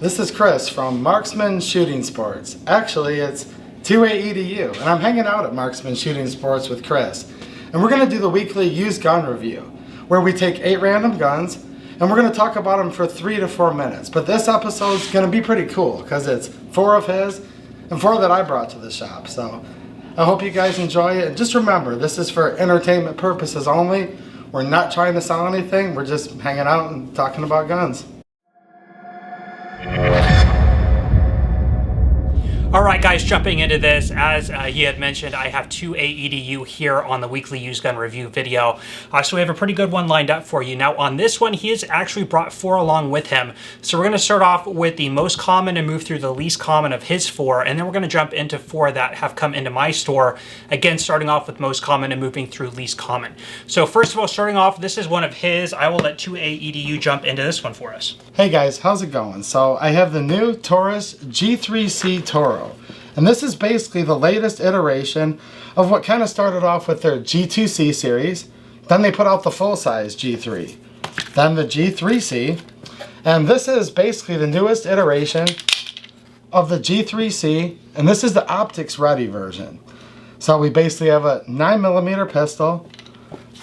This is Chris from Marksman Shooting Sports. Actually, it's 2AEDU, and I'm hanging out at Marksman Shooting Sports with Chris. And we're going to do the weekly used gun review, where we take 8 random guns, and we're going to talk about them for 3 to 4 minutes. But this episode is going to be pretty cool, because it's 4 of his, and 4 that I brought to the shop. So I hope you guys enjoy it. And just remember, this is for entertainment purposes only. We're not trying to sell anything, we're just hanging out and talking about guns. Alright guys, jumping into this, as he had mentioned, I have 2AEDU here on the weekly used gun review video. So we have a pretty good one lined up for you. Now on this one, he has actually brought 4 along with him. So we're going to start off with the most common and move through the least common of his 4, and then we're going to jump into 4 that have come into my store. Again, starting off with most common and moving through least common. So first of all, starting off, this is one of his. I will let 2AEDU jump into this one for us. Hey guys, how's it going? So I have the new Taurus G3C T.O.R.O. And this is basically the latest iteration of what kind of started off with their G2C series. Then they put out the full-size G3. Then the G3C. And this is basically the newest iteration of the G3C. And this is the optics ready version. So we basically have a 9mm pistol,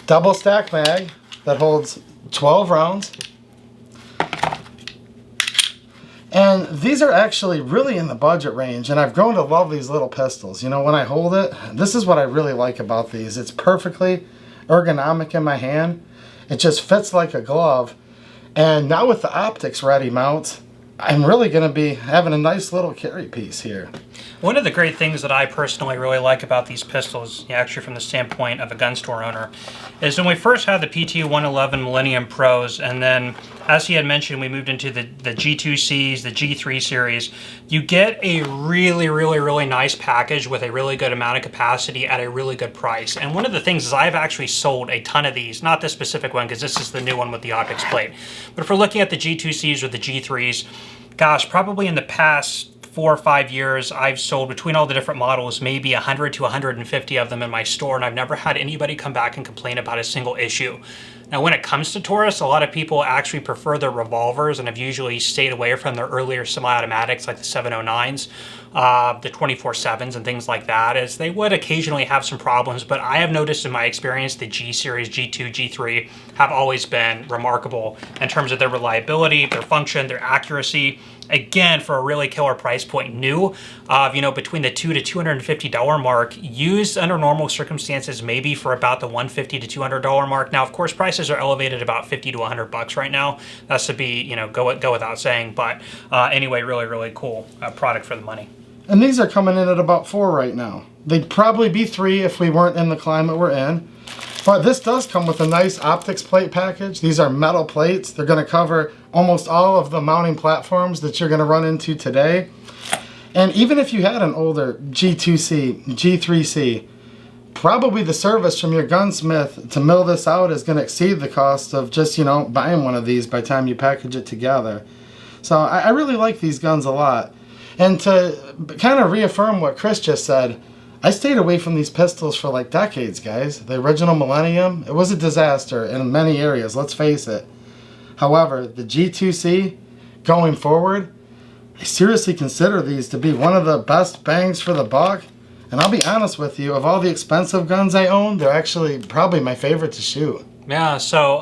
double stack mag that holds 12 rounds. And these are actually really in the budget range, and I've grown to love these little pistols. You know, when I hold it, this is what I really like about these. It's perfectly ergonomic in my hand. It just fits like a glove. And now with the optics ready mounts, I'm really going to be having a nice little carry piece here. One of the great things that I personally really like about these pistols, actually from the standpoint of a gun store owner, is when we first had the PT111 Millennium Pros, and then as he had mentioned, we moved into the G2Cs, the G3 series, you get a really nice package with a really good amount of capacity at a really good price. And one of the things is I've actually sold a ton of these, not this specific one because this is the new one with the optics plate, but if we're looking at the G2Cs or the G3s, gosh, probably in the past 4 or 5 years, I've sold between all the different models, maybe 100 to 150 of them in my store, and I've never had anybody come back and complain about a single issue. Now, when it comes to Taurus, a lot of people actually prefer their revolvers and have usually stayed away from their earlier semi-automatics like the 709s, the 24/7s and things like that, as they would occasionally have some problems. But I have noticed in my experience the G series, G2, G3 have always been remarkable in terms of their reliability, their function, their accuracy. Again, for a really killer price point, new, between the $200 to $250 mark, used under normal circumstances, maybe for about the $150 to $200 mark. Now, of course, prices are elevated about $50 to $100 right now. That's to be, go without saying. But anyway, really cool product for the money. And these are coming in at about 4 right now. They'd probably be 3 if we weren't in the climate we're in. But this does come with a nice optics plate package. These are metal plates. They're going to cover almost all of the mounting platforms that you're going to run into today. And even if you had an older G2C, G3C, probably the service from your gunsmith to mill this out is going to exceed the cost of just, buying one of these by the time you package it together. So I really like these guns a lot. And to kind of reaffirm what Chris just said, I stayed away from these pistols for like decades, guys. The original Millennium, it was a disaster in many areas, let's face it. However, the G2C, going forward, I seriously consider these to be one of the best bangs for the buck. And I'll be honest with you, of all the expensive guns I own, they're actually probably my favorite to shoot. Yeah, so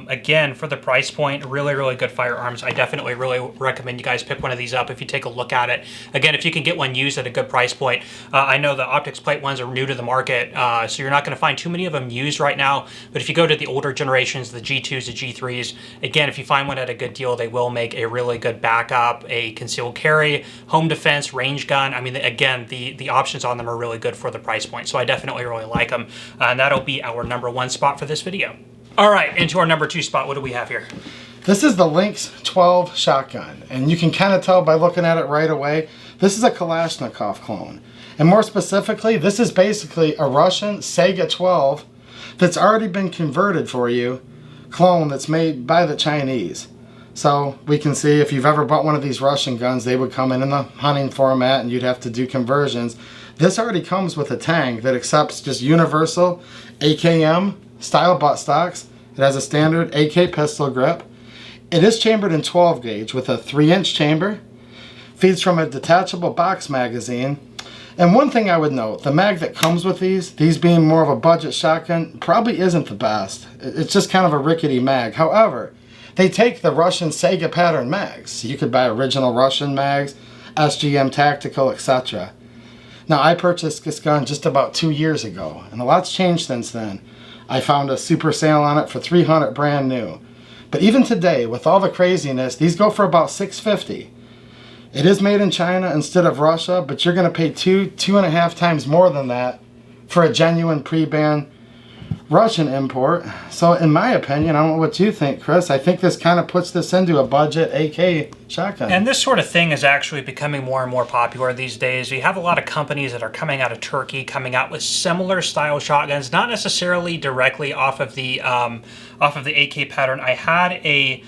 again, for the price point, really good firearms. I definitely really recommend you guys pick one of these up if you take a look at it. Again, if you can get one used at a good price point. I know the optics plate ones are new to the market, so you're not going to find too many of them used right now. But if you go to the older generations, the G2s, the G3s, again, if you find one at a good deal, they will make a really good backup, a concealed carry, home defense, range gun. I mean, again, the options on them are really good for the price point. So I definitely really like them. And that'll be our #1 spot for this video. All right, into our #2 spot, what do we have here? This is the Lynx-12 Shotgun, and you can kind of tell by looking at it right away, this is a Kalashnikov clone. And more specifically, this is basically a Russian Saiga 12 that's already been converted for you, clone that's made by the Chinese. So we can see if you've ever bought one of these Russian guns, they would come in the hunting format and you'd have to do conversions. This already comes with a tang that accepts just universal AKM style butt stocks. It has a standard AK pistol grip. It is chambered in 12 gauge with a 3-inch chamber. Feeds from a detachable box magazine. And one thing I would note, the mag that comes with these being more of a budget shotgun, probably isn't the best. It's just kind of a rickety mag. However, they take the Russian Sega pattern mags. So you could buy original Russian mags, SGM Tactical, etc. Now, I purchased this gun just about 2 years ago, and a lot's changed since then. I found a super sale on it for $300 brand new. But even today, with all the craziness, these go for about $650. It is made in China instead of Russia, but you're going to pay 2.5 times more than that for a genuine pre-ban Russian import. So in my opinion, I don't know what you think, Chris, I think this kind of puts this into a budget AK shotgun. And this sort of thing is actually becoming more and more popular these days. We have a lot of companies that are coming out of Turkey, coming out with similar style shotguns, not necessarily directly off of the AK pattern. I had a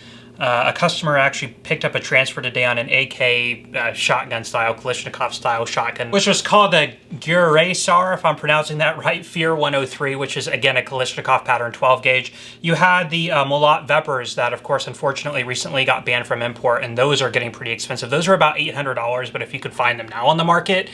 customer actually picked up a transfer today on an AK shotgun style, Kalashnikov style shotgun, which was called a Sig Sauer, if I'm pronouncing that right, Fear 103, which is again a Kalashnikov pattern 12 gauge. You had the Molat Vepers that, of course, unfortunately recently got banned from import, and those are getting pretty expensive. Those are about $800, but if you could find them now on the market,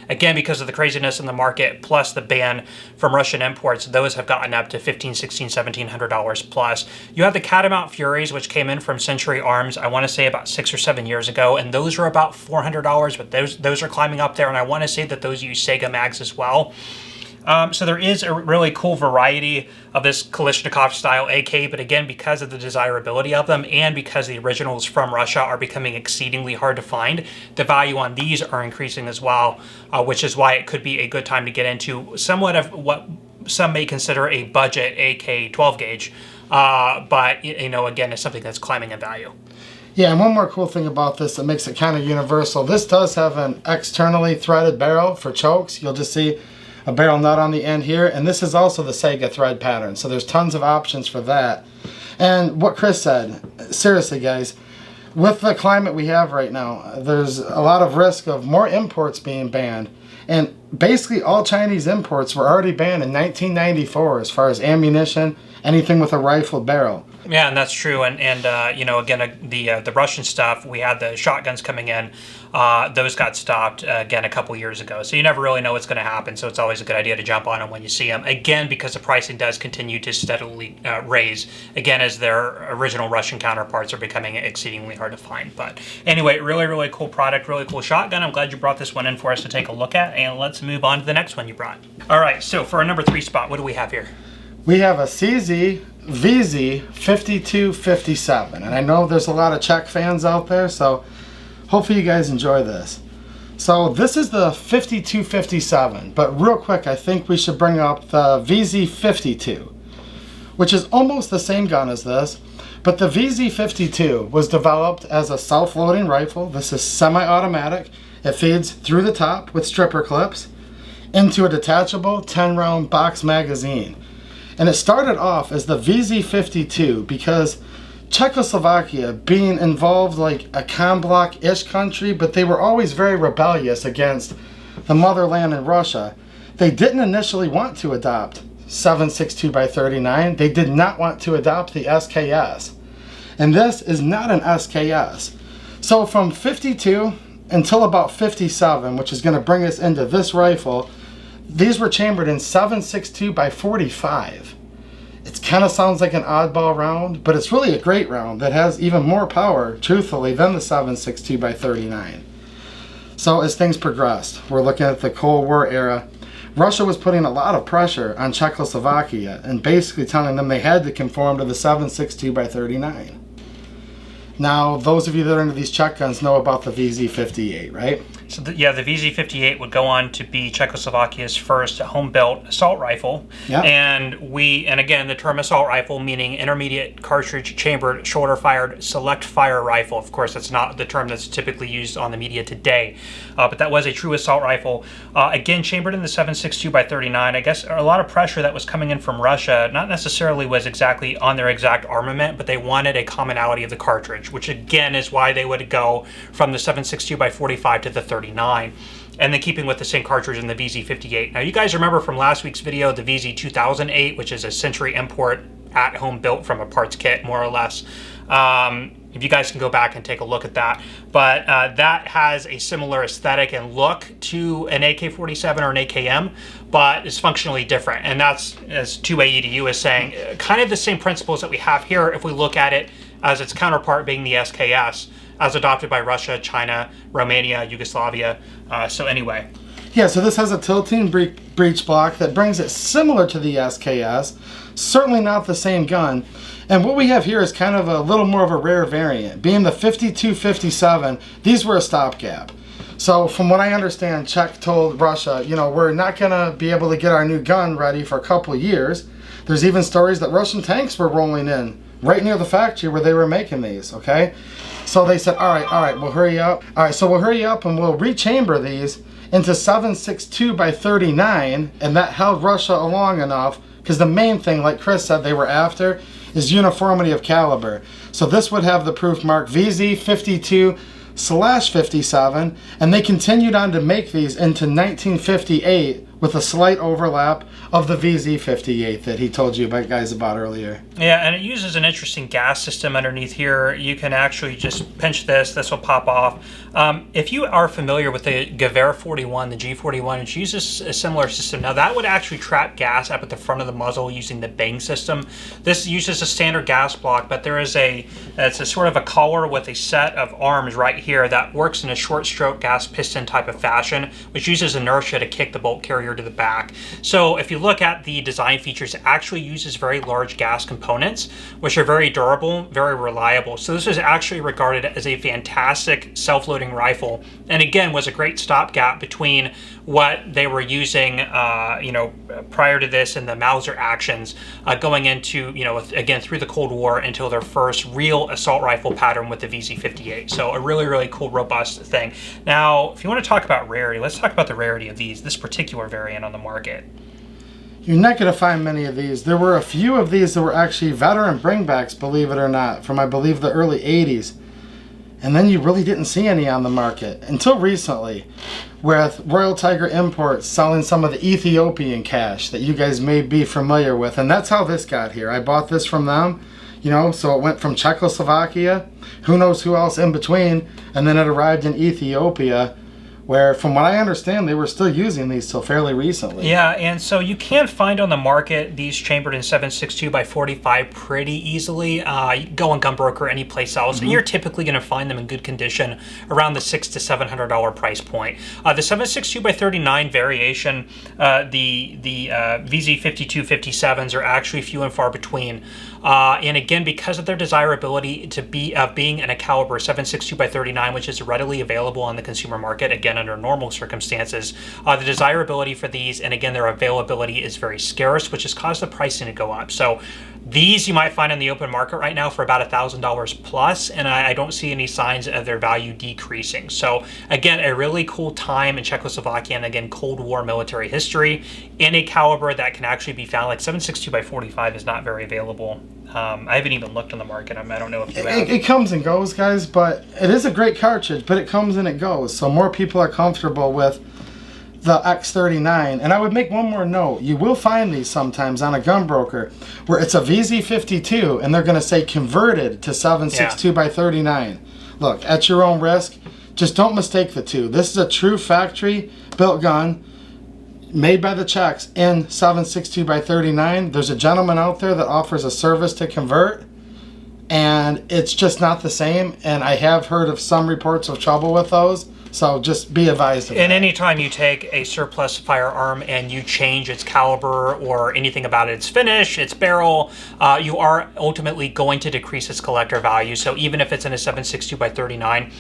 again, because of the craziness in the market, plus the ban from Russian imports, those have gotten up to $1,500, $1,600, $1,700 plus. You have the Catamount Furies, which came in from Century Arms, I want to say about 6 or 7 years ago, and those are about $400, but those are climbing up there, and I want to say that those use Sega mags as well. So there is a really cool variety of this Kalashnikov style AK, but again, because of the desirability of them and because the originals from Russia are becoming exceedingly hard to find, the value on these are increasing as well, which is why it could be a good time to get into somewhat of what some may consider a budget AK 12 gauge, but you know, again, it's something that's climbing in value. Yeah, and one more cool thing about this that makes it kind of universal, this does have an externally threaded barrel for chokes. You'll just see a barrel nut on the end here, and this is also the Sega thread pattern, so there's tons of options for that. And what Chris said, seriously guys, with the climate we have right now, there's a lot of risk of more imports being banned, and basically all Chinese imports were already banned in 1994 as far as ammunition, anything with a rifled barrel. Yeah, and that's true. And you know, again, the Russian stuff, we had the shotguns coming in. Those got stopped, again, a couple years ago. So you never really know what's going to happen. So it's always a good idea to jump on them when you see them. Again, because the pricing does continue to steadily raise, again, as their original Russian counterparts are becoming exceedingly hard to find. But anyway, really, really cool product, really cool shotgun. I'm glad you brought this one in for us to take a look at. And let's move on to the next one you brought. All right, so for our number 3 spot, what do we have here? We have a CZ VZ 5257, and I know there's a lot of Czech fans out there, so hopefully you guys enjoy this. So this is the 5257, but real quick, I think we should bring up the VZ 52, which is almost the same gun as this, but the VZ 52 was developed as a self-loading rifle. This is semi-automatic. It feeds through the top with stripper clips into a detachable 10-round box magazine. And it started off as the VZ52 because Czechoslovakia being involved like a Comblock-ish country, but they were always very rebellious against the motherland in Russia. They didn't initially want to adopt 7.62x39. They did not want to adopt the SKS. And this is not an SKS. So from 52 until about 57, which is going to bring us into this rifle, these were chambered in 7.62x45. It kind of sounds like an oddball round, but it's really a great round that has even more power, truthfully, than the 7.62x39. So as things progressed, we're looking at the Cold War era, Russia was putting a lot of pressure on Czechoslovakia and basically telling them they had to conform to the 7.62x39. Now, those of you that are into these Czech guns know about the VZ58, right? So yeah, the VZ58 would go on to be Czechoslovakia's first home-built assault rifle. Yep. And again, the term assault rifle meaning intermediate cartridge chambered shoulder-fired select fire rifle. Of course, that's not the term that's typically used on the media today, but that was a true assault rifle. Again, chambered in the 7.62x39. I guess a lot of pressure that was coming in from Russia, not necessarily was exactly on their exact armament, but they wanted a commonality of the cartridge, which again is why they would go from the 7.62x45 to the 39, and then keeping with the same cartridge in the VZ58. Now, you guys remember from last week's video the VZ2008, which is a Century import at home built from a parts kit, more or less. If you guys can go back and take a look at that. But that has a similar aesthetic and look to an AK-47 or an AKM, but it's functionally different. And that's, as 2AEDU is saying, kind of the same principles that we have here if we look at it as its counterpart being the SKS, as adopted by Russia, China, Romania, Yugoslavia. So anyway. Yeah, so this has a tilting breech block that brings it similar to the SKS, certainly not the same gun. And what we have here is kind of a little more of a rare variant. Being the 5257, these were a stopgap. So from what I understand, Czech told Russia, you know, we're not going to be able to get our new gun ready for a couple of years. There's even stories that Russian tanks were rolling in right near the factory where they were making these, okay? So they said, all right, we'll hurry up. All right, so we'll hurry up and we'll rechamber these into 7.62 by 39, and that held Russia along enough, because the main thing, like Chris said, they were after is uniformity of caliber. So this would have the proof mark VZ52/57, and they continued on to make these into 1958 with a slight overlap of the VZ58 that he told you guys about earlier. Yeah, and it uses an interesting gas system underneath here. You can actually just pinch this will pop off. If you are familiar with the Gewehr 41, the G41, it uses a similar system. Now that would actually trap gas up at the front of the muzzle using the bang system. This uses a standard gas block, but there is it's a sort of a collar with a set of arms right here that works in a short stroke gas piston type of fashion, which uses inertia to kick the bolt carrier to the back. So if you look at the design features, it actually uses very large gas components, which are very durable, very reliable. So this is actually regarded as a fantastic self-loading rifle, and again was a great stopgap between what they were using prior to this and the Mauser actions going into, again through the Cold War until their first real assault rifle pattern with the VZ58. So a really, really cool, robust thing. Now, if you want to talk about rarity, let's talk about the rarity of this particular variant on the market. You're not going to find many of these. There were a few of these that were actually veteran bringbacks, believe it or not, from I believe the early 80s. And then you really didn't see any on the market until recently, with Royal Tiger Imports selling some of the Ethiopian cash that you guys may be familiar with. And that's how this got here. I bought this from them, so it went from Czechoslovakia, who knows who else in between, and then it arrived in Ethiopia, where, from what I understand, they were still using these till fairly recently. Yeah, and so you can find on the market these chambered in 7.62 by 45 pretty easily. You go on Gunbroker, any place else, and you're typically going to find them in good condition around the $600 to $700 price point. The 7.62 by 39 variation, the VZ5257s are actually few and far between. And again, because of their desirability to be being in a caliber 7.62 by 39, which is readily available on the consumer market, again under normal circumstances, the desirability for these, and again their availability, is very scarce, which has caused the pricing to go up. So these you might find in the open market right now for about $1,000 plus, and I don't see any signs of their value decreasing. So again, a really cool time in Czechoslovakia, and again Cold War military history, in a caliber that can actually be found. Like 7.62 by 45 is not very available. I haven't even looked on the market. I don't know if you have. It comes and goes, guys, but it is a great cartridge, but it comes and it goes. So more people are comfortable with the X39. And I would make one more note. You will find these sometimes on a Gunbroker where it's a VZ52 and they're going to say converted to 7.62 by 39. Look, at your own risk, just don't mistake the two. This is a true factory built gun, made by the Czechs in 7.62 by 39. There's a gentleman out there that offers a service to convert, and it's just not the same. And I have heard of some reports of trouble with those. So just be advised of that. And anytime you take a surplus firearm and you change its caliber or anything about its finish, its barrel, you are ultimately going to decrease its collector value. So even if it's in a 7.62 by 39,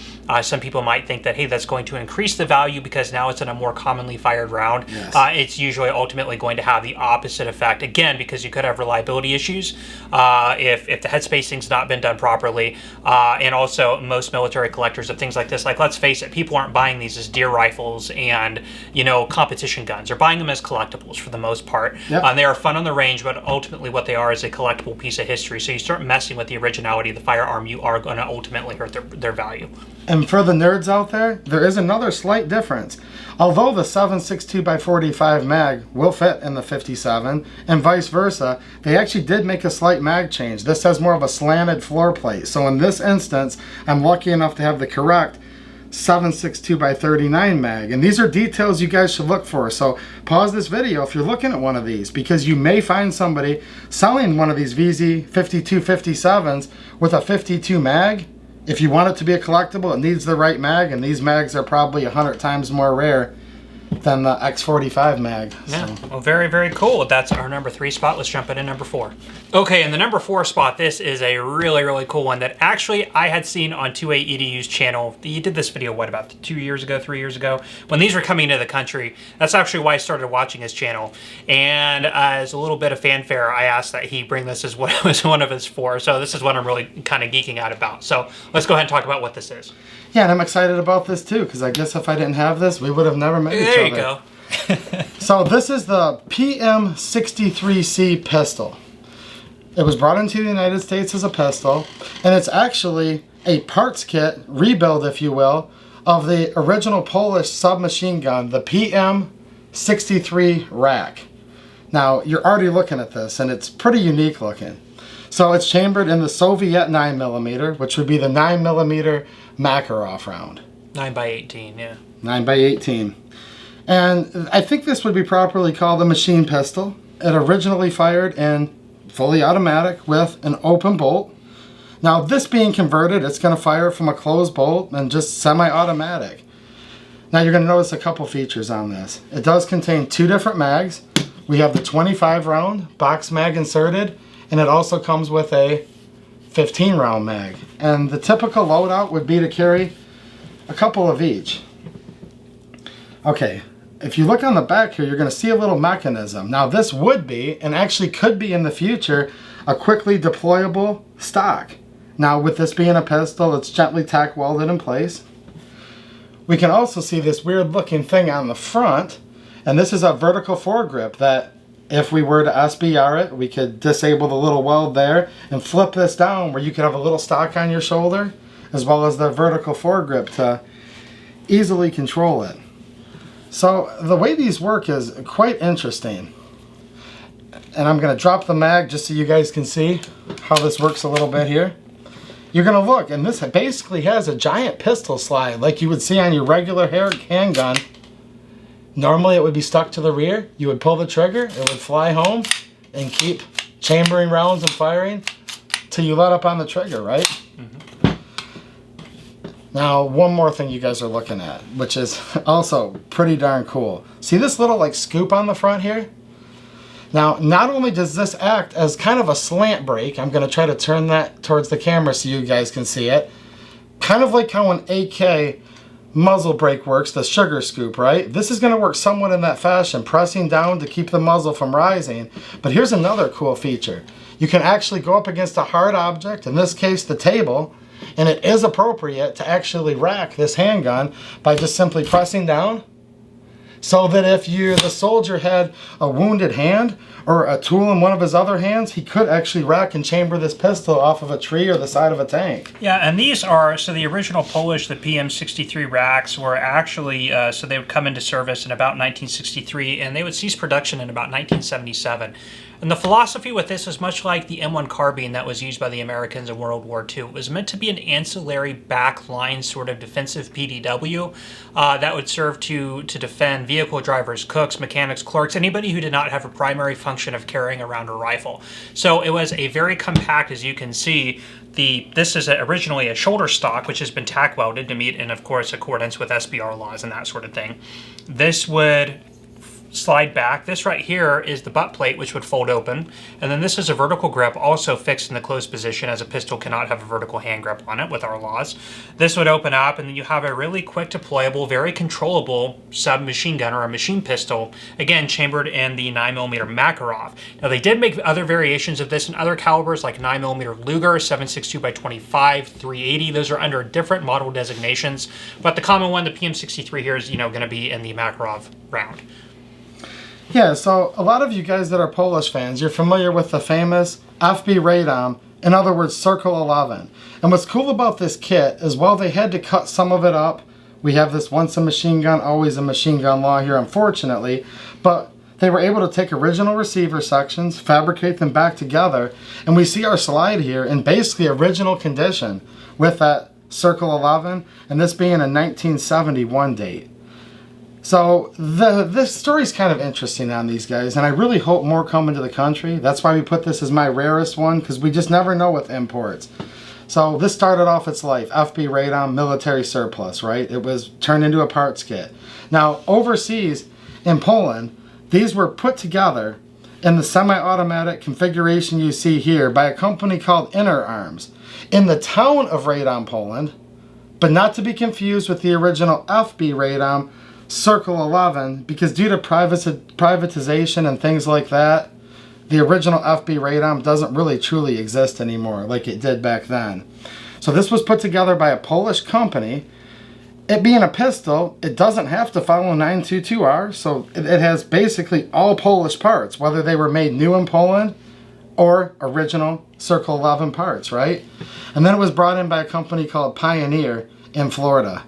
some people might think that, hey, that's going to increase the value because now it's in a more commonly fired round. Yes. It's usually ultimately going to have the opposite effect, again, because you could have reliability issues if the head spacing's not been done properly. And also most military collectors of things like this, like, let's face it, people aren't buying these as deer rifles and competition guns. They're buying them as collectibles for the most part. Yep. They are fun on the range, but ultimately what they are is a collectible piece of history. So you start messing with the originality of the firearm, you are going to ultimately hurt their value. And for the nerds out there, there is another slight difference. Although the 7.62 by 45 mag will fit in the 57 and vice versa, they actually did make a slight mag change. This has more of a slanted mounted floor plate. So in this instance, I'm lucky enough to have the correct 7.62x39 mag, and these are details you guys should look for. So pause this video if you're looking at one of these, because you may find somebody selling one of these VZ 5257s with a 52 mag. If you want it to be a collectible, it needs the right mag, and these mags are probably 100 times more rare than the X45 mag. Yeah, well, very, very cool. That's our number 3 spot. Let's jump into number 4. Okay, in the number 4 spot, this is a really, really cool one that actually I had seen on 28EDU's channel. He did this video, what, about 2 years ago, 3 years ago? When these were coming to the country. That's actually why I started watching his channel. And as a little bit of fanfare, I asked that he bring this as what was one of his 4. So this is what I'm really kind of geeking out about. So let's go ahead and talk about what this is. Yeah, and I'm excited about this too, because I guess if I didn't have this, we would have never met each other. There you go. So this is the PM63 pistol. It was brought into the United States as a pistol, and it's actually a parts kit, rebuild if you will, of the original Polish submachine gun, the PM63 RAK. Now, you're already looking at this, and it's pretty unique looking. So it's chambered in the Soviet 9mm, which would be the 9mm Makarov round. 9x18, yeah. 9x18. And I think this would be properly called a machine pistol. It originally fired in fully automatic with an open bolt. Now this being converted, it's going to fire from a closed bolt and just semi-automatic. Now you're going to notice a couple features on this. It does contain 2 different mags. We have the 25 round box mag inserted, and it also comes with a 15 round mag. And the typical loadout would be to carry a couple of each. Okay, if you look on the back here, you're going to see a little mechanism. Now this would be, and actually could be in the future, a quickly deployable stock. Now with this being a pistol, it's gently tack welded in place. We can also see this weird looking thing on the front, and this is a vertical foregrip that if we were to SBR it, we could disable the little weld there and flip this down where you could have a little stock on your shoulder, as well as the vertical foregrip to easily control it. So the way these work is quite interesting. And I'm going to drop the mag just so you guys can see how this works a little bit here. You're going to look, and this basically has a giant pistol slide like you would see on your regular handgun. Normally it would be stuck to the rear. You would pull the trigger, it would fly home and keep chambering rounds and firing till you let up on the trigger, right? Now, one more thing you guys are looking at, which is also pretty darn cool. See this little like scoop on the front here? Now, not only does this act as kind of a slant brake, I'm going to try to turn that towards the camera so you guys can see it. Kind of like how an AK muzzle brake works, the sugar scoop, right? This is going to work somewhat in that fashion, pressing down to keep the muzzle from rising. But here's another cool feature. You can actually go up against a hard object, in this case the table, and it is appropriate to actually rack this handgun by just simply pressing down, so that if the soldier had a wounded hand or a tool in one of his other hands, he could actually rack and chamber this pistol off of a tree or the side of a tank. Yeah, and these are, so the original Polish, the PM63 RAKs were actually, so they would come into service in about 1963, and they would cease production in about 1977. And the philosophy with this is much like the M1 carbine that was used by the Americans in World War II. It was meant to be an ancillary backline sort of defensive PDW that would serve to defend vehicle drivers, cooks, mechanics, clerks, anybody who did not have a primary function of carrying around a rifle. So it was a very compact, as you can see. This is originally a shoulder stock, which has been tack welded to meet in, of course, accordance with SBR laws and that sort of thing. This would slide back. This right here is the butt plate, which would fold open, and then this is a vertical grip also fixed in the closed position, as a pistol cannot have a vertical hand grip on it with our laws. This would open up, and then you have a really quick deployable, very controllable submachine gun or a machine pistol, again chambered in the 9mm Makarov. Now they did make other variations of this in other calibers like 9mm Luger, 7.62x25, 380. Those are under different model designations, but the common one, the PM63 here, is going to be in the Makarov round. Yeah, so a lot of you guys that are Polish fans, you're familiar with the famous FB Radom, in other words, Circle 11. And what's cool about this kit is while they had to cut some of it up, we have this once a machine gun, always a machine gun law here, unfortunately, but they were able to take original receiver sections, fabricate them back together, and we see our slide here in basically original condition with that Circle 11, and this being a 1971 date. So this story's kind of interesting on these guys, and I really hope more come into the country. That's why we put this as my rarest one, because we just never know with imports. So this started off its life, FB Radom military surplus, right? It was turned into a parts kit. Now, overseas in Poland, these were put together in the semi-automatic configuration you see here by a company called Inner Arms in the town of Radom, Poland, but not to be confused with the original FB Radom Circle 11, because due to privatization and things like that, the original FB Radom doesn't really truly exist anymore like it did back then. So this was put together by a Polish company. It being a pistol, it doesn't have to follow 922R, so it has basically all Polish parts, whether they were made new in Poland or original Circle 11 parts, right? And then it was brought in by a company called Pioneer in Florida.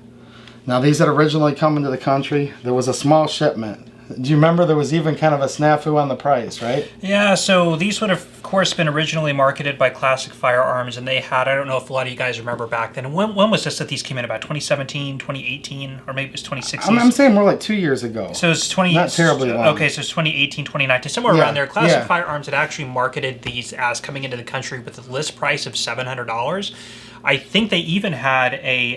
Now these had originally come into the country. There was a small shipment. Do you remember there was even kind of a snafu on the price, right? Yeah, so these would have, of course, been originally marketed by Classic Firearms, and they had, I don't know if a lot of you guys remember back then. When was this that these came in? About 2017, 2018, or maybe it was 2016? I'm saying more like 2 years ago. So it's 20... Not terribly long. Okay, so it's 2018, 2019, somewhere around there. Classic Firearms had actually marketed these as coming into the country with a list price of $700. I think they even had a...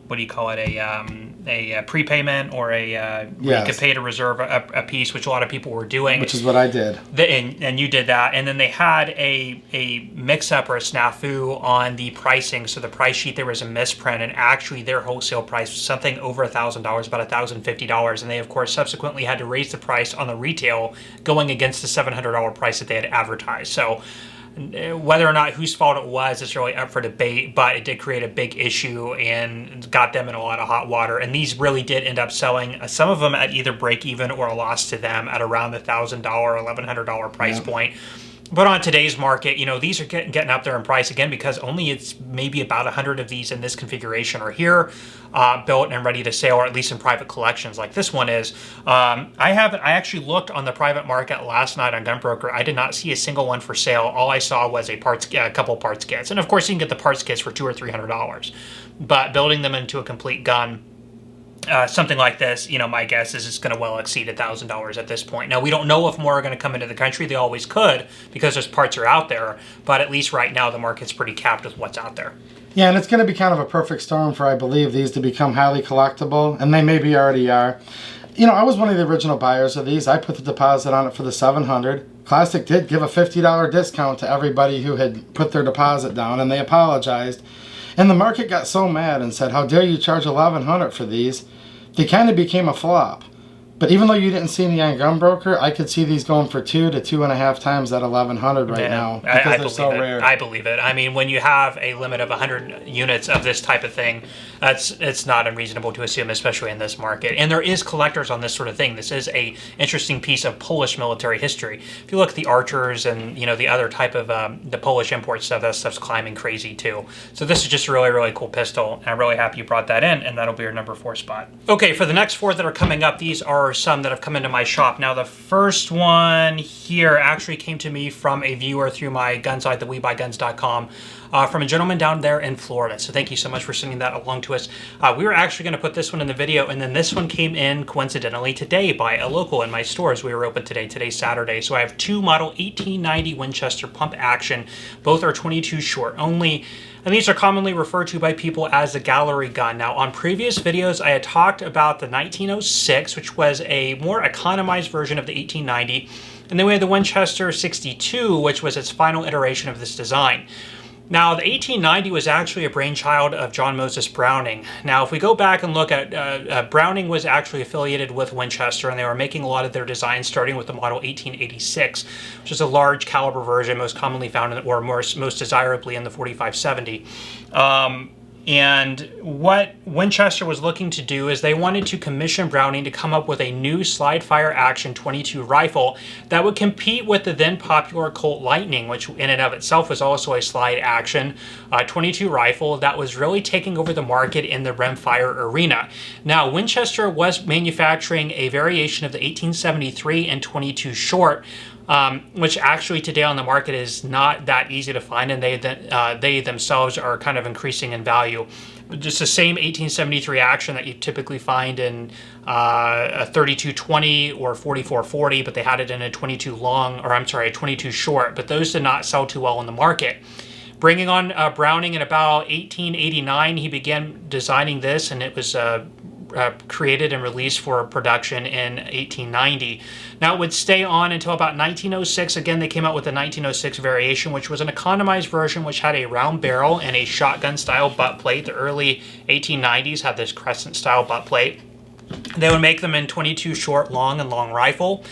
what do you call it, a prepayment or a you could pay to reserve a piece, which a lot of people were doing. Which is what I did. And you did that. And then they had a mix-up or a snafu on the pricing. So the price sheet, there was a misprint, and actually their wholesale price was something over $1,000, about $1,050. And they, of course, subsequently had to raise the price on the retail, going against the $700 price that they had advertised. So whether or not whose fault it was is really up for debate, but it did create a big issue and got them in a lot of hot water. And these really did end up selling, some of them at either break even or a loss to them at around the $1,000, $1,100 price point. But on today's market, you know, these are getting up there in price again because only it's maybe about 100 of these in this configuration are here, built and ready to sale, or at least in private collections like this one is. I actually looked on the private market last night on Gunbroker. I did not see a single one for sale. All I saw was a couple parts kits. And of course, you can get the parts kits for $200 or $300. But building them into a complete gun, something like this, you know, my guess is it's going to well exceed $1,000 at this point. Now, we don't know if more are going to come into the country. They always could because those parts are out there. But at least right now, the market's pretty capped with what's out there. Yeah, and it's going to be kind of a perfect storm for, I believe, these to become highly collectible. And they maybe already are. You know, I was one of the original buyers of these. I put the deposit on it for the $700. Classic did give a $50 discount to everybody who had put their deposit down, and they apologized. And the market got so mad and said, how dare you charge $1,100 for these? They kind of became a flop. But even though you didn't see any on Gunbroker, I could see these going for 2 to 2.5 times that $1,100 right now because they're so rare. I believe it. I mean, when you have a limit of 100 units of this type of thing, it's not unreasonable to assume, especially in this market. And there is collectors on this sort of thing. This is a interesting piece of Polish military history. If you look at the Archers and, you know, the other type of the Polish import stuff, that stuff's climbing crazy too. So this is just a really, really cool pistol. And I'm really happy you brought that in, and that'll be your number 4 spot. Okay, for the next 4 that are coming up, these are some that have come into my shop. Now, the first one here actually came to me from a viewer through my gun site, the WeBuyGuns.com, from a gentleman down there in Florida. So thank you so much for sending that along to us. We were actually going to put this one in the video, and then this one came in coincidentally today by a local in my stores. We were open today. Today's Saturday. So I have 2 model 1890 Winchester pump action. Both are 22 short only. And these are commonly referred to by people as the gallery gun. Now, on previous videos, I had talked about the 1906, which was a more economized version of the 1890. And then we had the Winchester 62, which was its final iteration of this design. Now, the 1890 was actually a brainchild of John Moses Browning. Now, if we go back and look at, Browning was actually affiliated with Winchester, and they were making a lot of their designs starting with the model 1886, which is a large caliber version most commonly found in, or most desirably in the 4570. And what Winchester was looking to do is they wanted to commission Browning to come up with a new slide fire action .22 rifle that would compete with the then popular Colt Lightning, which in and of itself was also a slide action .22 rifle that was really taking over the market in the rimfire arena. Now, Winchester was manufacturing a variation of the 1873 and .22 short, which actually today on the market is not that easy to find, and they themselves are kind of increasing in value. Just the same 1873 action that you typically find in a 3220 or 4440, but they had it in a 22 long, or I'm sorry, a 22 short, but those did not sell too well in the market. Bringing on Browning in about 1889, he began designing this, and it was created and released for production in 1890. Now it would stay on until about 1906. Again, they came out with the 1906 variation, which was an economized version which had a round barrel and a shotgun style butt plate. The early 1890s had this crescent style butt plate. They would make them in 22 short, long, and long rifle.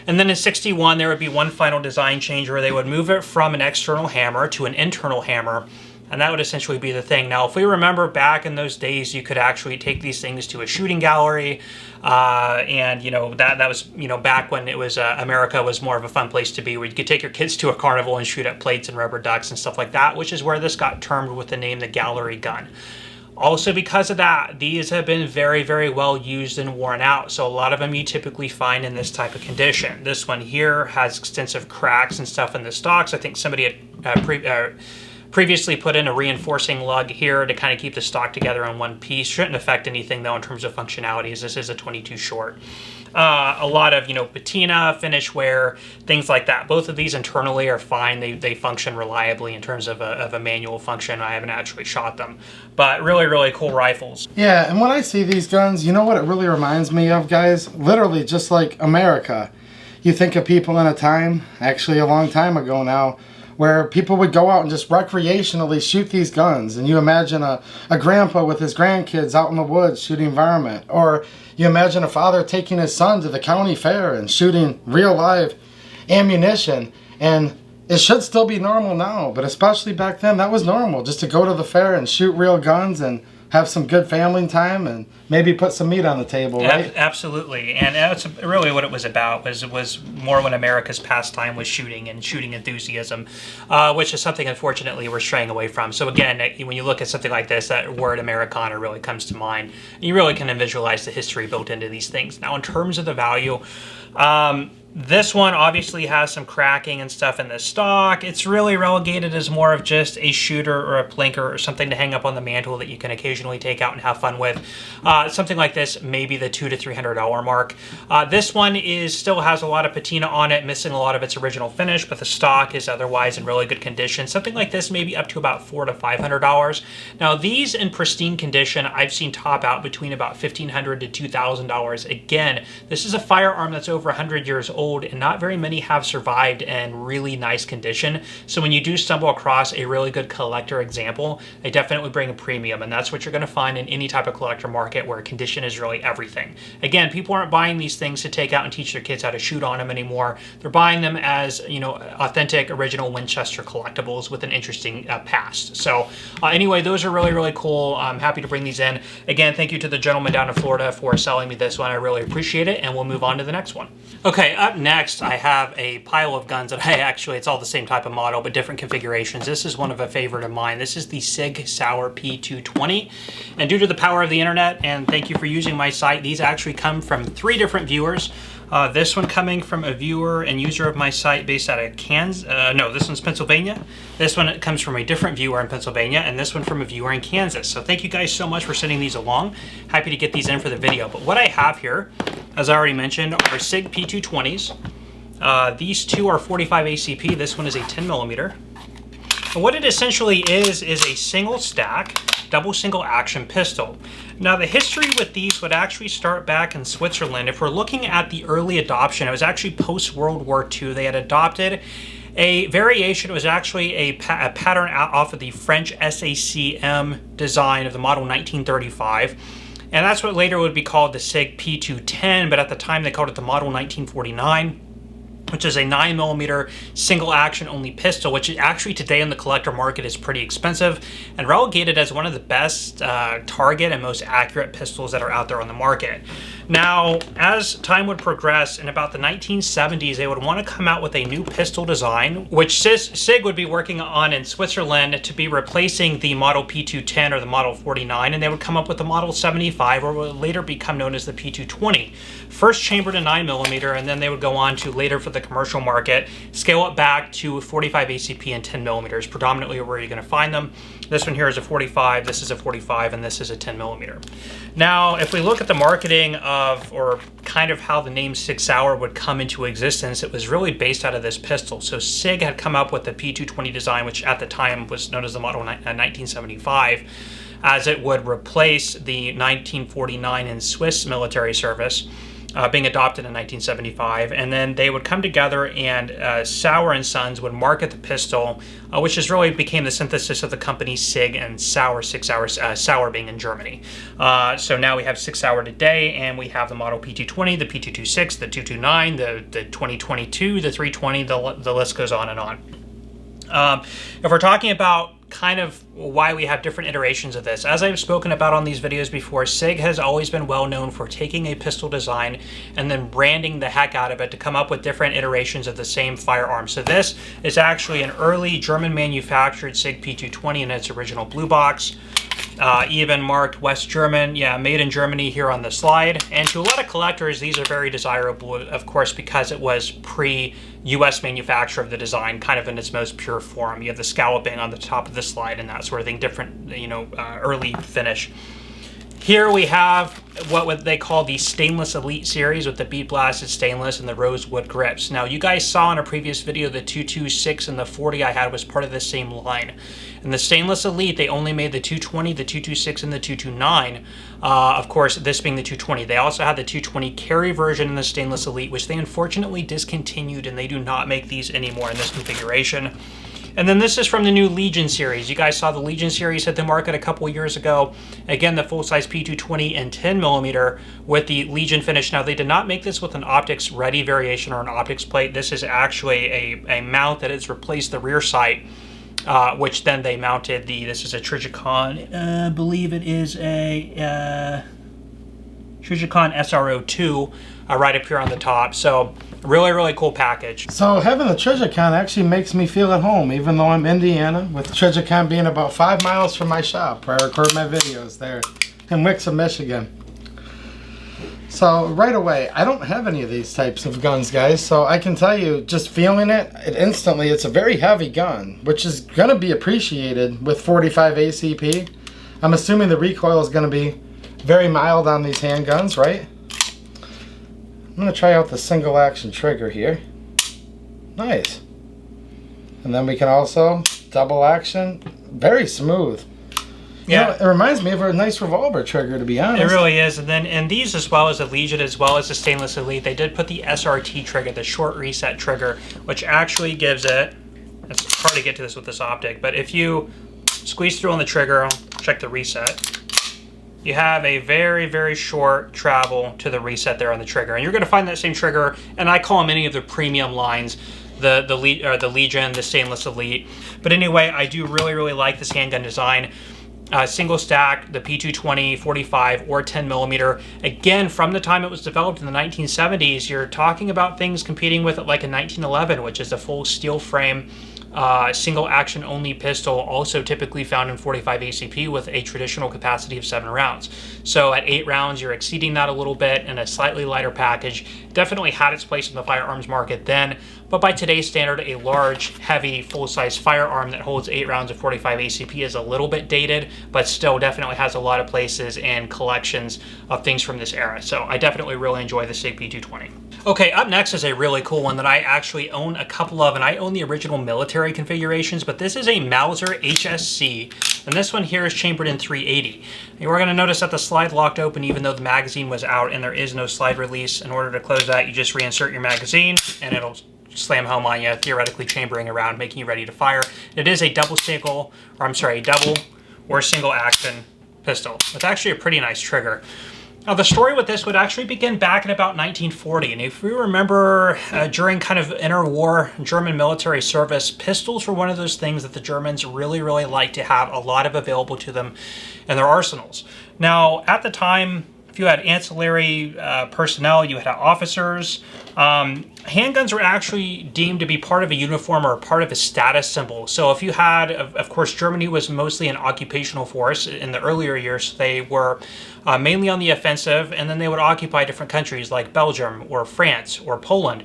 And then in 61, there would be one final design change where they would move it from an external hammer to an internal hammer. And that would essentially be the thing. Now, if we remember back in those days, you could actually take these things to a shooting gallery. And, you know, that was, you know, back when it was America was more of a fun place to be, where you could take your kids to a carnival and shoot at plates and rubber ducks and stuff like that, which is where this got termed with the name the gallery gun. Also, because of that, these have been very, very well used and worn out. So a lot of them you typically find in this type of condition. This one here has extensive cracks and stuff in the stocks. I think somebody had previously put in a reinforcing lug here to kind of keep the stock together in one piece. Shouldn't affect anything though in terms of functionality, as this is a 22 short. A lot of, you know, patina, finish wear, things like that. Both of these internally are fine. They function reliably in terms of a manual function. I haven't actually shot them, but really, really cool rifles. Yeah, and when I see these guns, you know what it really reminds me of, guys? Literally just like America. You think of people in a time, actually a long time ago now, where people would go out and just recreationally shoot these guns. And you imagine a grandpa with his grandkids out in the woods shooting varmint. Or you imagine a father taking his son to the county fair and shooting real live ammunition. And it should still be normal now, but especially back then, that was normal. Just to go to the fair and shoot real guns and have some good family time and maybe put some meat on the table, right? Absolutely, and that's really what it was about. Was more when America's pastime was shooting and shooting enthusiasm, which is something unfortunately we're straying away from. So again, when you look at something like this, that word Americana really comes to mind. You really can visualize the history built into these things. Now, in terms of the value, this one obviously has some cracking and stuff in the stock. It's really relegated as more of just a shooter or a plinker or something to hang up on the mantle that you can occasionally take out and have fun with. Something like this, maybe the $200 to $300 mark. This one still has a lot of patina on it, missing a lot of its original finish, but the stock is otherwise in really good condition. Something like this, maybe up to about $400 to $500. Now, these in pristine condition, I've seen top out between about $1,500 to $2,000. Again, this is a firearm that's over 100 years old, and not very many have survived in really nice condition. So when you do stumble across a really good collector example, they definitely bring a premium, and that's what you're going to find in any type of collector market where condition is really everything. Again, people aren't buying these things to take out and teach their kids how to shoot on them anymore. They're buying them as, you know, authentic original Winchester collectibles with an interesting past. So anyway, those are really, really cool. I'm happy to bring these in. Again, thank you to the gentleman down in Florida for selling me this one. I really appreciate it, and we'll move on to the next one. Okay, up next, I have a pile of guns that it's all the same type of model, but different configurations. This is one of a favorite of mine. This is the Sig Sauer P220. And due to the power of the internet, and thank you for using my site, these actually come from 3 different viewers. This one coming from a viewer and user of my site based out of Kansas. No, this one's Pennsylvania. This one comes from a different viewer in Pennsylvania, and this one from a viewer in Kansas. So thank you guys so much for sending these along. Happy to get these in for the video. But what I have here, as I already mentioned, are Sig P220s. These two are 45 ACP. This one is a 10 millimeter. And what it essentially is a single stack, double single action pistol. Now, the history with these would actually start back in Switzerland. If we're looking at the early adoption, it was actually post-World War II. They had adopted a variation. It was actually a pattern off of the French SACM design of the model 1935. And that's what later would be called the Sig P210, but at the time they called it the model 1949. which is a 9mm single action only pistol, which actually today in the collector market is pretty expensive and relegated as one of the best target and most accurate pistols that are out there on the market. Now, as time would progress, in about the 1970s, they would want to come out with a new pistol design, which Sig would be working on in Switzerland to be replacing the Model P210 or the Model 49, and they would come up with the Model 75, or what would later become known as the P220. First chambered in 9mm, and then they would go on to later for the commercial market, scale it back to 45 ACP and 10mm, predominantly where you're going to find them. This one here is a 45, this is a 45, and this is a 10mm. Now, if we look at the marketing of, or kind of how the name Sig Sauer would come into existence, it was really based out of this pistol. So Sig had come up with the P220 design, which at the time was known as the Model 1975, as it would replace the 1949 in Swiss military service, being adopted in 1975, and then they would come together and Sauer & Sons would market the pistol, which is really became the synthesis of the company Sig and Sauer, Sig Sauer, Sauer being in Germany. So now we have Sig Sauer today, and we have the Model P220, the P226, the 229, the 2022, the 320, the list goes on and on. If we're talking about kind of why we have different iterations of this, as I've spoken about on these videos before, Sig has always been well known for taking a pistol design and then branding the heck out of it to come up with different iterations of the same firearm. So this is actually an early German manufactured Sig P220 in its original blue box. Even marked West German, yeah, made in Germany here on the slide. And to a lot of collectors, these are very desirable, of course, because it was pre-US manufacture of the design, kind of in its most pure form. You have the scalloping on the top of the slide and that sort of thing, different, early finish. Here we have what they call the Stainless Elite series with the bead blasted stainless and the rosewood grips. Now, you guys saw in a previous video the 226 and the 40 I had was part of the same line. In the Stainless Elite, they only made the 220, the 226, and the 229. Of course, this being the 220. They also had the 220 carry version in the Stainless Elite, which they unfortunately discontinued, and they do not make these anymore in this configuration. And then this is from the new Legion series. You guys saw the Legion series hit the market a couple years ago. Again, the full-size P220 and 10mm with the Legion finish. Now, they did not make this with an optics ready variation or an optics plate. This is actually a mount that has replaced the rear sight, which then they mounted this is a Trijicon, I believe it is a Trijicon SRO2 right up here on the top. So really, really cool package. So having the Trijicon actually makes me feel at home, even though I'm Indiana, with Trijicon being about 5 miles from my shop where I record my videos there in Wixom, Michigan. So right away, I don't have any of these types of guns, guys, so I can tell you, just feeling it instantly, it's a very heavy gun, which is going to be appreciated with 45 ACP. I'm assuming the recoil is going to be very mild on these handguns, right? I'm going to try out the single action trigger here. Nice. And then we can also double action. Very smooth. Yeah. You know, it reminds me of a nice revolver trigger, to be honest. It really is. And then in these, as well as the Legion, as well as the Stainless Elite, they did put the SRT trigger, the short reset trigger, which actually gives it, it's hard to get to this with this optic, but if you squeeze through on the trigger, I'll check the reset, you have a very, very short travel to the reset there on the trigger. And you're going to find that same trigger, and I call them any of the premium lines, the Legion, the Stainless Elite. But anyway, I do really, really like this handgun design. Single stack, the P220, 45, or 10mm. Again, from the time it was developed in the 1970s, you're talking about things competing with it like a 1911, which is a full steel frame, single action only pistol, also typically found in 45 ACP with a traditional capacity of 7 rounds. So at 8 rounds, you're exceeding that a little bit in a slightly lighter package. Definitely had its place in the firearms market then, but by today's standard, a large, heavy, full-size firearm that holds 8 rounds of 45 ACP is a little bit dated, but still definitely has a lot of places and collections of things from this era. So I definitely really enjoy the Sig P220. Okay, up next is a really cool one that I actually own a couple of, and I own the original military configurations, but this is a Mauser HSC, and this one here is chambered in 380. And we're going to notice that the slide locked open even though the magazine was out and there is no slide release. In order to close that, you just reinsert your magazine and it'll slam home on you, theoretically chambering around, making you ready to fire. It is a double or single action pistol. It's actually a pretty nice trigger. Now, the story with this would actually begin back in about 1940, and if we remember, during kind of interwar German military service, pistols were one of those things that the Germans really, really liked to have a lot of available to them in their arsenals. Now, at the time, if you had ancillary personnel, you had officers, handguns were actually deemed to be part of a uniform or part of a status symbol. So if you had, of course, Germany was mostly an occupational force in the earlier years. They were mainly on the offensive, and then they would occupy different countries like Belgium or France or Poland.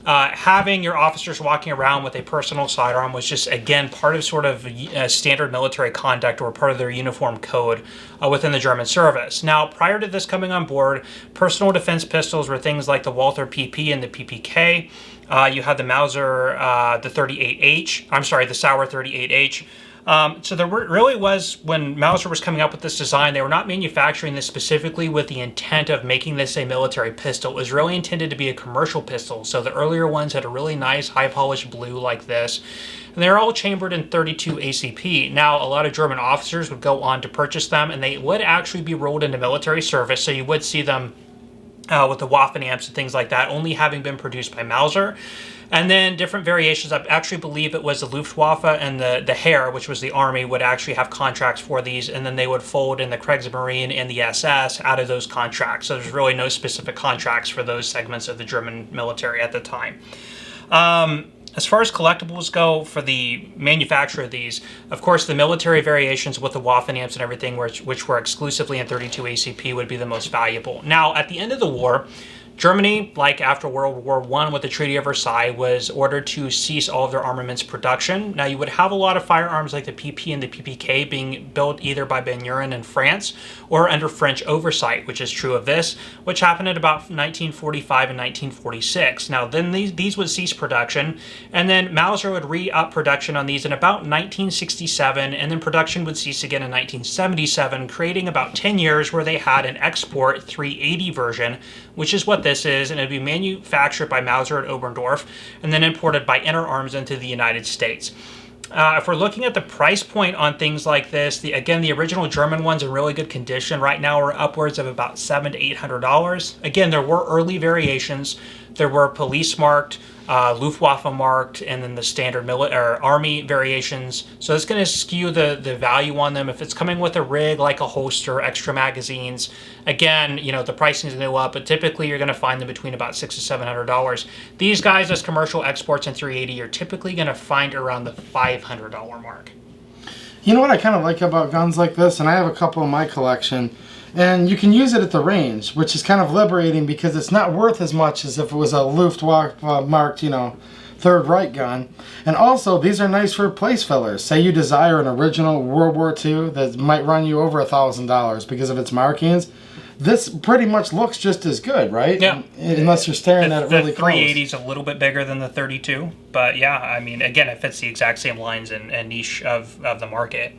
Having your officers walking around with a personal sidearm was just, again, part of sort of standard military conduct or part of their uniform code within the German service. Now, prior to this coming on board, personal defense pistols were things like the Walther PP and the PPK. You had the Mauser, the 38H, I'm sorry, the Sauer 38H. So there really was, when Mauser was coming up with this design, they were not manufacturing this specifically with the intent of making this a military pistol. It was really intended to be a commercial pistol. So the earlier ones had a really nice high polished blue like this. And they're all chambered in 32 ACP. Now, a lot of German officers would go on to purchase them, and they would actually be rolled into military service. So you would see them with the Waffen amps and things like that, only having been produced by Mauser. And then different variations, I actually believe it was the Luftwaffe and the Heer, which was the Army, would actually have contracts for these, and then they would fold in the Kriegsmarine and the SS out of those contracts. So there's really no specific contracts for those segments of the German military at the time. As far as collectibles go for the manufacture of these, of course, the military variations with the Waffen amps and everything, which were exclusively in 32 ACP, would be the most valuable. Now, at the end of the war, Germany, like after World War I with the Treaty of Versailles, was ordered to cease all of their armaments production. Now, you would have a lot of firearms like the PP and the PPK being built either by Van Buren in France or under French oversight, which is true of this, which happened at about 1945 and 1946. Now, then these would cease production, and then Mauser would re-up production on these in about 1967, and then production would cease again in 1977, creating about 10 years where they had an export 380 version, which is what this is, and it would be manufactured by Mauser at Oberndorf and then imported by Inter Arms into the United States. If we're looking at the price point on things like this, again, the original German ones in really good condition right now are upwards of about $700 to $800. Again, there were early variations. There were police marked, Luftwaffe marked, and then the standard Army variations. So it's going to skew the value on them. If it's coming with a rig like a holster, extra magazines, again, you know, the pricing is going to go up, but typically you're going to find them between about $600 to $700. These guys as commercial exports in 380, you're typically going to find around the $500 mark. You know what I kind of like about guns like this, and I have a couple in my collection, and you can use it at the range, which is kind of liberating because it's not worth as much as if it was a Luftwaffe marked, you know, Third Reich gun. And also, these are nice for place fillers. Say you desire an original World War II that might run you over $1,000 because of its markings. This pretty much looks just as good, right? Yeah. Unless you're staring at it really close. The 380 is a little bit bigger than the 32, but yeah, I mean, again, it fits the exact same lines and niche of the market.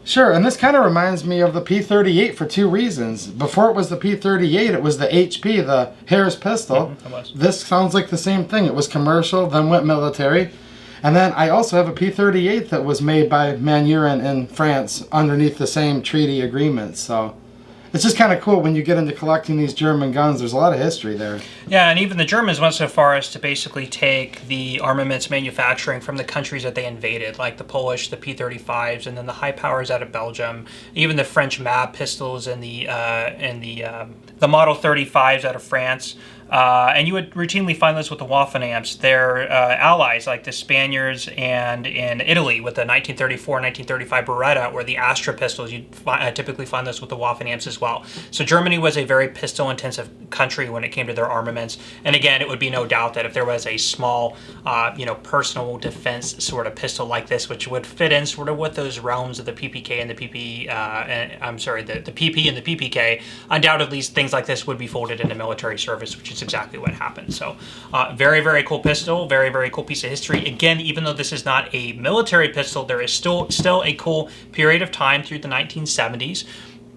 Sure, and this kind of reminds me of the P38 for two reasons. Before it was the P38, it was the HP, the Harris pistol. It was. This sounds like the same thing. It was commercial, then went military. And then I also have a P38 that was made by Van Buren in France underneath the same treaty agreement. So it's just kind of cool when you get into collecting these German guns. There's a lot of history there. Yeah, and even the Germans went so far as to basically take the armaments manufacturing from the countries that they invaded, like the Polish, the P-35s, and then the high powers out of Belgium, even the French MAB pistols and the Model 35s out of France. And you would routinely find this with the Waffen amps. Their allies, like the Spaniards and in Italy with the 1934 1935 Beretta or the Astra pistols, you'd typically find this with the Waffen amps as well. So Germany was a very pistol-intensive country when it came to their armaments. And again, it would be no doubt that if there was a small, personal defense sort of pistol like this, which would fit in sort of with those realms of the PPK and the PP, the PP and the PPK, undoubtedly things like this would be folded into military service, which is exactly what happened. So very, very cool pistol, very, very cool piece of history. Again, even though this is not a military pistol, there is still a cool period of time through the 1970s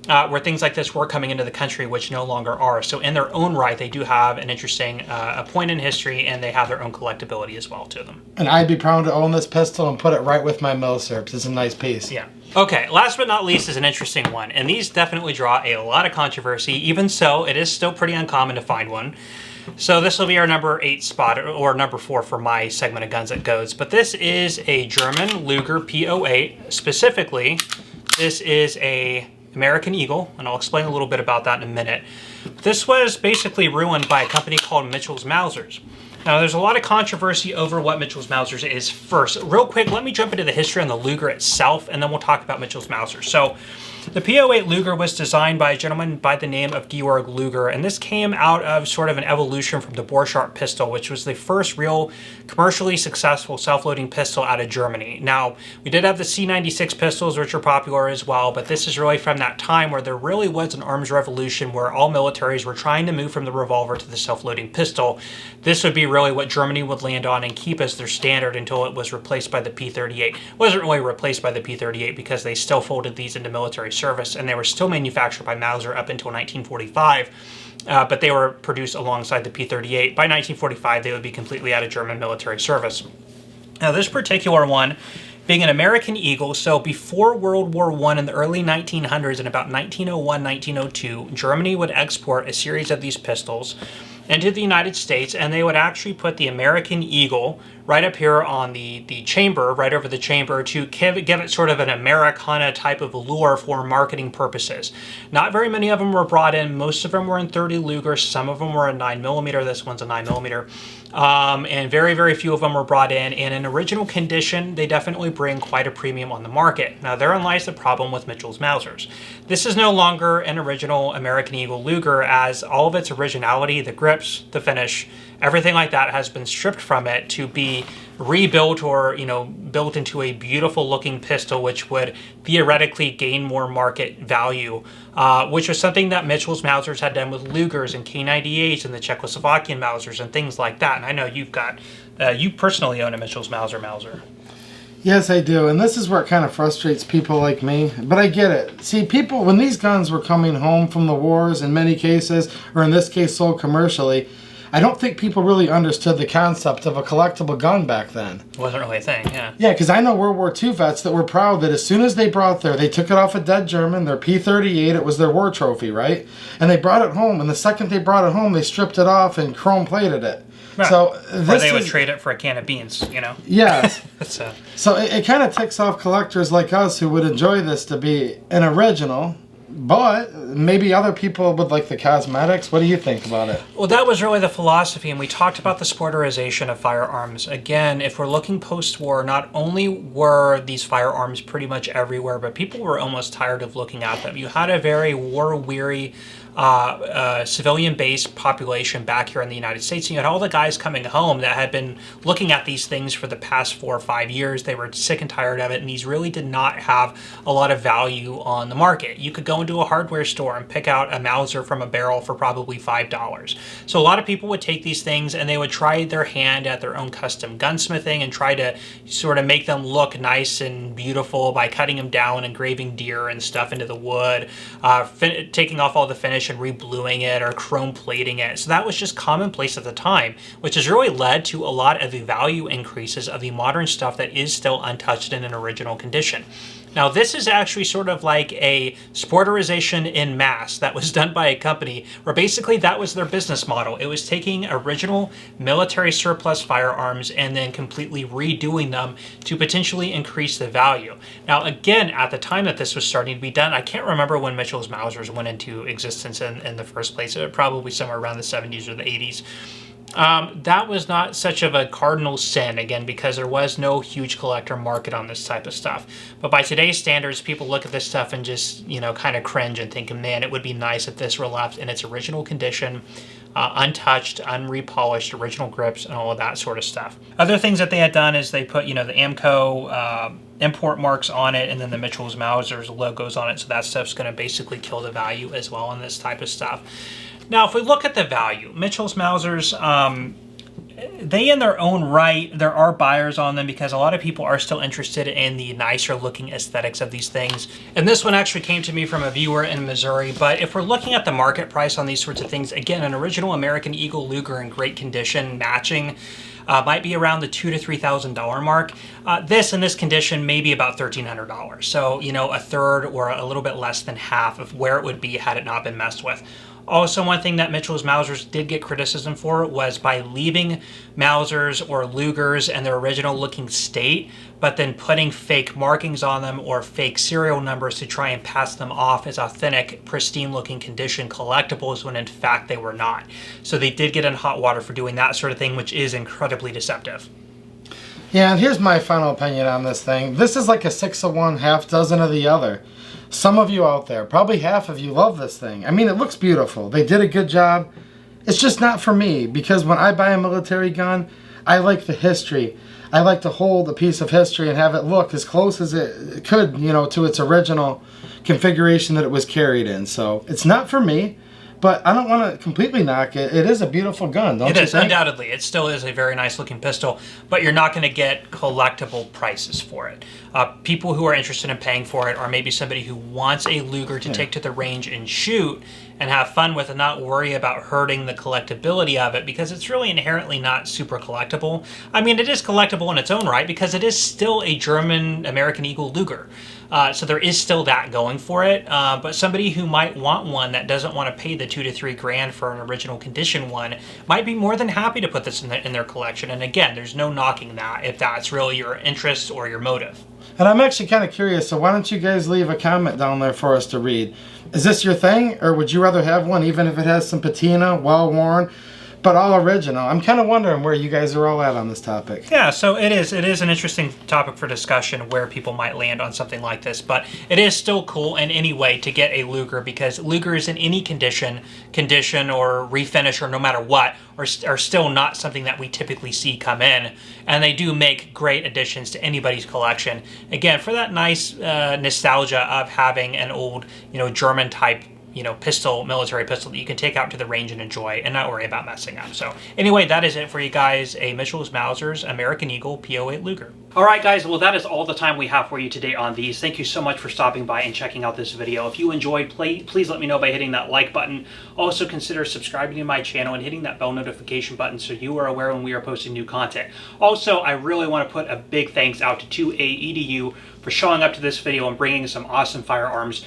where things like this were coming into the country, which no longer are. So in their own right, they do have an interesting a point in history, and they have their own collectability as well to them. And I'd be proud to own this pistol and put it right with my Mausers. It's a nice piece. Yeah. Okay, last but not least is an interesting one, and these definitely draw a lot of controversy. Even so, it is still pretty uncommon to find one. So this will be our number 8 spot, or number 4 for my segment of guns that goes. But this is a German Luger P08. Specifically, this is a American Eagle, and I'll explain a little bit about that in a minute. This was basically ruined by a company called Mitchell's Mausers. Now, there's a lot of controversy over what Mitchell's Mausers is first. Real quick, let me jump into the history on the Luger itself, and then we'll talk about Mitchell's Mausers. So, the P08 Luger was designed by a gentleman by the name of Georg Luger, and this came out of sort of an evolution from the Borchardt pistol, which was the first real commercially successful self-loading pistol out of Germany. Now, we did have the C96 pistols, which are popular as well, but this is really from that time where there really was an arms revolution where all militaries were trying to move from the revolver to the self-loading pistol. This would be really what Germany would land on and keep as their standard until it was replaced by the P38. It wasn't really replaced by the P38 because they still folded these into military service, and they were still manufactured by Mauser up until 1945, but they were produced alongside the P38. By 1945, they would be completely out of German military service. Now, this particular one, being an American Eagle, so before World War I in the early 1900s, in about 1901, 1902, Germany would export a series of these pistols into the United States, and they would actually put the American Eagle right up here on the chamber, right over the chamber, to give it sort of an Americana type of allure for marketing purposes. Not very many of them were brought in. Most of them were in 30 Luger. Some of them were in 9mm. This one's a 9mm. And very, very few of them were brought in. And in original condition, they definitely bring quite a premium on the market. Now, therein lies the problem with Mitchell's Mausers. This is no longer an original American Eagle Luger, as all of its originality, the grips, the finish, everything like that has been stripped from it to be rebuilt or, built into a beautiful looking pistol, which would theoretically gain more market value, which was something that Mitchell's Mausers had done with Lugers and K98s and the Czechoslovakian Mausers and things like that. And I know you personally own a Mitchell's Mauser. Yes, I do, and this is where it kind of frustrates people like me, but I get it. See, people, when these guns were coming home from the wars in many cases, or in this case sold commercially, I don't think people really understood the concept of a collectible gun back then. It wasn't really a thing, yeah. Yeah, because I know World War II vets that were proud that as soon as they brought they took it off a dead German, their P38, it was their war trophy, right? And they brought it home, and the second they brought it home, they stripped it off and chrome plated it. Right. So or they would trade it for a can of beans, Yes. So it kind of ticks off collectors like us who would enjoy this to be an original, but maybe other people would like the cosmetics. What do you think about it? Well, that was really the philosophy, and we talked about the sporterization of firearms. Again, if we're looking post-war, not only were these firearms pretty much everywhere, but people were almost tired of looking at them. You had a very war-weary civilian-based population back here in the United States. And you had all the guys coming home that had been looking at these things for the past 4 or 5 years. They were sick and tired of it, and these really did not have a lot of value on the market. You could go into a hardware store and pick out a Mauser from a barrel for probably $5. So a lot of people would take these things and they would try their hand at their own custom gunsmithing and try to sort of make them look nice and beautiful by cutting them down, engraving deer and stuff into the wood, taking off all the finish and rebluing it or chrome plating it. So that was just commonplace at the time, which has really led to a lot of the value increases of the modern stuff that is still untouched in an original condition. Now, this is actually sort of like a sporterization in mass that was done by a company where basically that was their business model. It was taking original military surplus firearms and then completely redoing them to potentially increase the value. Now, again, at the time that this was starting to be done, I can't remember when Mitchell's Mausers went into existence in the first place. It was probably somewhere around the 70s or the 80s. That was not such of a cardinal sin, again, because there was no huge collector market on this type of stuff. But by today's standards, people look at this stuff and just, kind of cringe and think, man, it would be nice if this were left in its original condition, untouched, unrepolished, original grips, and all of that sort of stuff. Other things that they had done is they put, the AMCO import marks on it, and then the Mitchell's Mausers logos on it, so that stuff's going to basically kill the value as well on this type of stuff. Now, if we look at the value, Mitchell's Mausers, they in their own right, there are buyers on them because a lot of people are still interested in the nicer looking aesthetics of these things. And this one actually came to me from a viewer in Missouri, but if we're looking at the market price on these sorts of things, again, an original American Eagle Luger in great condition matching might be around the $2,000 to $3,000 mark. This in this condition may be about $1,300. So, you know, a third or a little bit less than half of where it would be had it not been messed with. Also, one thing that Mitchell's Mausers did get criticism for was by leaving Mausers or Lugers in their original looking state, but then putting fake markings on them or fake serial numbers to try and pass them off as authentic, pristine looking condition collectibles when in fact they were not. So they did get in hot water for doing that sort of thing, which is incredibly deceptive. Yeah, and here's my final opinion on this thing. This is like a 6 of one, half dozen of the other. Some of you out there, probably half of you, love this thing. I mean, it looks beautiful. They did a good job. It's just not for me, because when I buy a military gun, I like the history. I like to hold a piece of history and have it look as close as it could, you know, to its original configuration that it was carried in. So it's not for me, but I don't want to completely knock it. It is a beautiful gun, don't you think? It is, undoubtedly. It still is a very nice looking pistol, but you're not going to get collectible prices for it. People who are interested in paying for it are maybe somebody who wants a Luger to take to the range and shoot and have fun with and not worry about hurting the collectability of it, because it's really inherently not super collectible. I mean, it is collectible in its own right because it is still a German American Eagle Luger. So there is still that going for it, but somebody who might want one that doesn't want to pay the $2,000 to $3,000 for an original condition one might be more than happy to put this in their collection. And again, there's no knocking that if that's really your interest or your motive. And I'm actually kind of curious, so why don't you guys leave a comment down there for us to read? Is this your thing, or would you rather have one even if it has some patina, well worn, but all original? I'm kind of wondering where you guys are all at on this topic. Yeah, so it is an interesting topic for discussion where people might land on something like this, but it is still cool in any way to get a Luger, because Lugers in any condition or refinish or no matter what are still not something that we typically see come in, and they do make great additions to anybody's collection. Again, for that nice nostalgia of having an old, you know, German type, you know, military pistol that you can take out to the range and enjoy and not worry about messing up. So anyway, that is it for you guys. A Mitchell's Mausers American Eagle P220 Luger. All right, guys, well, that is all the time we have for you today on these. Thank you so much for stopping by and checking out this video. If you enjoyed, please let me know by hitting that like button. Also consider subscribing to my channel and hitting that bell notification button so you are aware when we are posting new content. Also, I really want to put a big thanks out to 2A for showing up to this video and bringing some awesome firearms.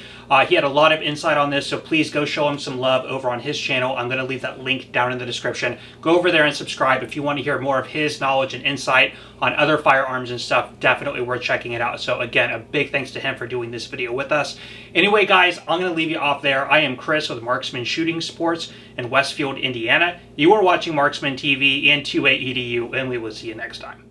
He had a lot of insight on this, so please go show him some love over on his channel. I'm going to leave that link down in the description. Go over there and subscribe if you want to hear more of his knowledge and insight on other firearms and stuff. Definitely worth checking it out. So again, a big thanks to him for doing this video with us. Anyway, guys, I'm going to leave you off there. I am Chris with Marksman Shooting Sports in Westfield, Indiana. You are watching Marksman TV and 2A, and we will see you next time.